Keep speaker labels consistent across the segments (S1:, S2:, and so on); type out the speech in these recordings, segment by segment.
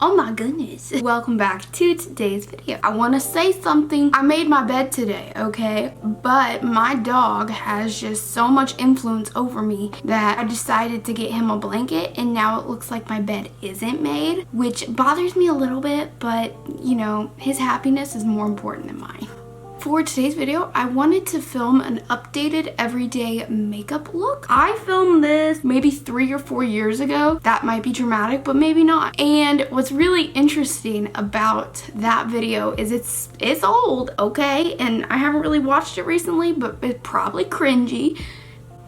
S1: Oh my goodness. Welcome back to today's video. I want to say something. I made my bed today, okay? But my dog has just so much influence over me that I decided to get him a blanket, and now it looks like my bed isn't made, which bothers me a little bit, but you know, his happiness is more important than mine. For today's video, I wanted to film an updated everyday makeup look. I filmed this maybe 3 or 4 years ago. That might be dramatic, but maybe not. And what's really interesting about that video is it's old, okay? And I haven't really watched it recently, but it's probably cringy,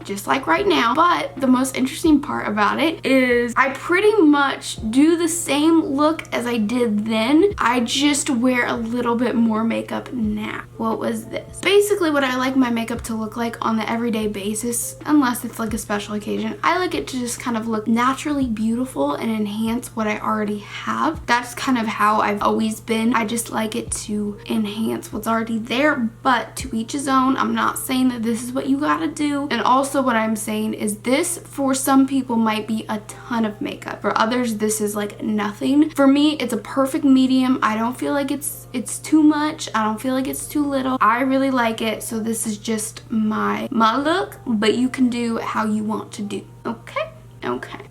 S1: just like right now. But the most interesting part about it is I pretty much do the same look as I did then. I just wear a little bit more makeup now. What was this? Basically what I like my makeup to look like on the everyday basis, unless it's like a special occasion, I like it to just kind of look naturally beautiful and enhance what I already have. That's kind of how I've always been. I just like it to enhance what's already there, but to each his own. I'm not saying that this is what you gotta do. And also what I'm saying is this for some people might be a ton of makeup. For others this is like nothing. For me it's a perfect medium. I don't feel like it's too much. I don't feel like it's too little. I really like it, so this is just my look, but you can do how you want to do. Okay?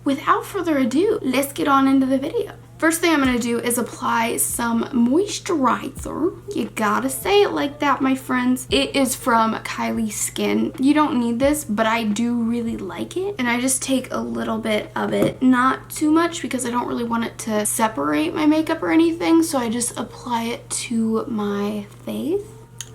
S1: Without further ado, let's get on into the video. First thing I'm going to do is apply some moisturizer. You gotta say it like that, my friends. It is from Kylie Skin. You don't need this, but I do really like it. And I just take a little bit of it. Not too much because I don't really want it to separate my makeup or anything. So I just apply it to my face.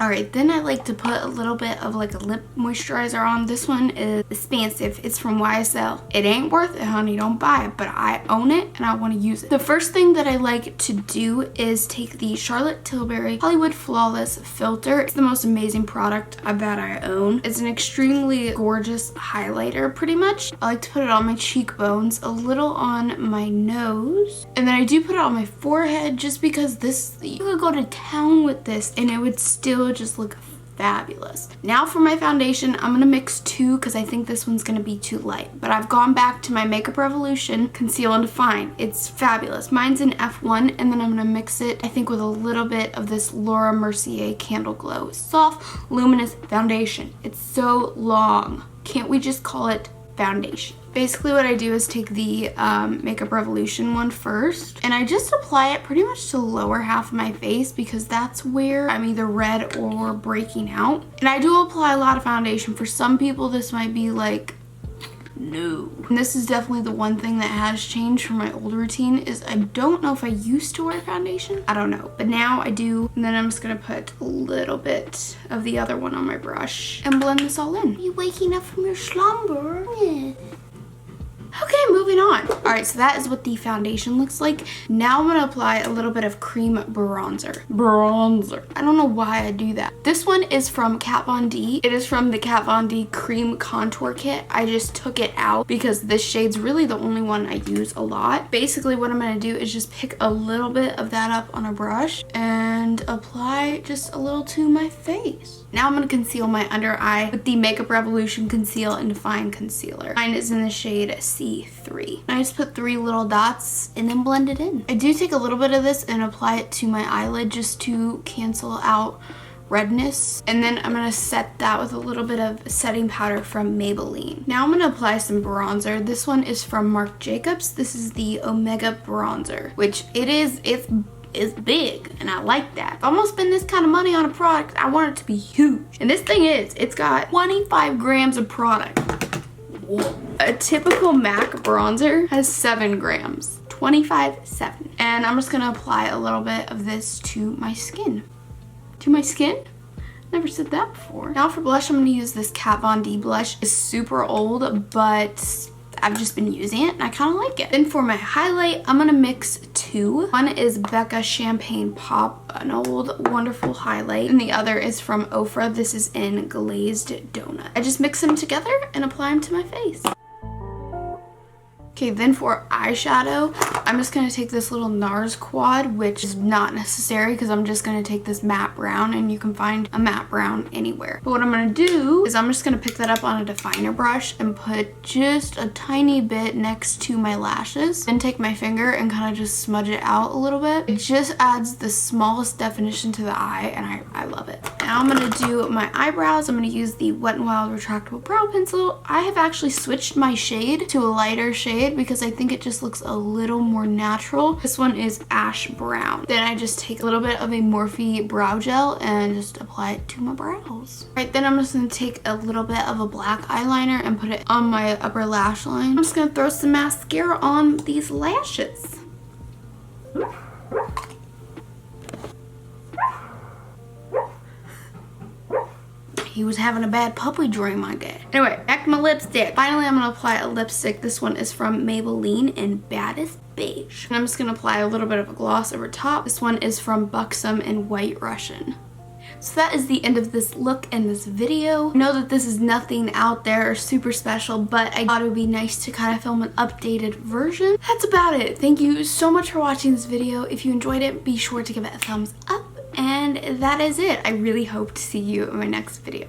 S1: Alright, then I like to put a little bit of like a lip moisturizer on. This one is expensive. It's from YSL. It ain't worth it, honey. Don't buy it, but I own it and I want to use it. The first thing that I like to do is take the Charlotte Tilbury Hollywood Flawless Filter. It's the most amazing product that I own. It's an extremely gorgeous highlighter, pretty much. I like to put it on my cheekbones, a little on my nose, and then I do put it on my forehead just because this, you could go to town with this and it would still just look fabulous. Now for my foundation, I'm gonna mix two because I think this one's gonna be too light, but I've gone back to my Makeup Revolution Conceal and Define. It's fabulous. Mine's in F1, and then I'm gonna mix it, I think, with a little bit of this Laura Mercier Candle Glow Soft Luminous Foundation. It's so long. Can't we just call it foundation? Basically what I do is take the Makeup Revolution one first, and I just apply it pretty much to the lower half of my face because that's where I'm either red or breaking out. And I do apply a lot of foundation. For some people this might be like, no. And this is definitely the one thing that has changed from my old routine is I don't know if I used to wear foundation. I don't know, but now I do. And then I'm just gonna put a little bit of the other one on my brush and blend this all in. Are you waking up from your slumber? Yeah. Okay, moving on. All right, so that is what the foundation looks like. Now I'm gonna apply a little bit of cream bronzer. I don't know why I do that. This one is from Kat Von D. It is from the Kat Von D Cream Contour Kit. I just took it out because this shade's really the only one I use a lot. Basically what I'm gonna do is just pick a little bit of that up on a brush and apply just a little to my face. Now I'm gonna conceal my under eye with the Makeup Revolution Conceal and Define Concealer. Mine is in the shade C3. I just put 3 little dots and then blend it in. I do take a little bit of this and apply it to my eyelid just to cancel out redness. And then I'm gonna set that with a little bit of setting powder from Maybelline. Now I'm gonna apply some bronzer. This one is from Marc Jacobs. This is the Omega Bronzer, which it's big, and I like that. If I'm gonna spend this kind of money on a product, I want it to be huge. And this thing it's got 25 grams of product. Whoa. A typical MAC bronzer has 7 grams. 25, 7. And I'm just gonna apply a little bit of this to my skin. To my skin? Never said that before. Now for blush, I'm gonna use this Kat Von D blush. It's super old, but I've just been using it and I kind of like it. Then for my highlight, I'm gonna mix 2. One is Becca Champagne Pop, an old wonderful highlight, and the other is from Ofra. This is in Glazed Donut. I just mix them together and apply them to my face. Okay, then for eyeshadow, I'm just going to take this little NARS quad, which is not necessary because I'm just going to take this matte brown, and you can find a matte brown anywhere. But what I'm going to do is I'm just going to pick that up on a definer brush and put just a tiny bit next to my lashes. Then take my finger and kind of just smudge it out a little bit. It just adds the smallest definition to the eye, and I love it. Now I'm going to do my eyebrows. I'm going to use the Wet n Wild retractable brow pencil. I have actually switched my shade to a lighter shade because I think it just looks a little more natural. This one is ash brown. Then I just take a little bit of a Morphe brow gel and just apply it to my brows. Right, then I'm just going to take a little bit of a black eyeliner and put it on my upper lash line. I'm just going to throw some mascara on these lashes. He was having a bad puppy dream, my guy. Anyway, back to my lipstick. Finally, I'm gonna apply a lipstick. This one is from Maybelline in Baddest Beige. And I'm just gonna apply a little bit of a gloss over top. This one is from Buxom in White Russian. So that is the end of this look and this video. I know that this is nothing out there or super special, but I thought it would be nice to kind of film an updated version. That's about it. Thank you so much for watching this video. If you enjoyed it, be sure to give it a thumbs up. And that is it. I really hope to see you in my next video.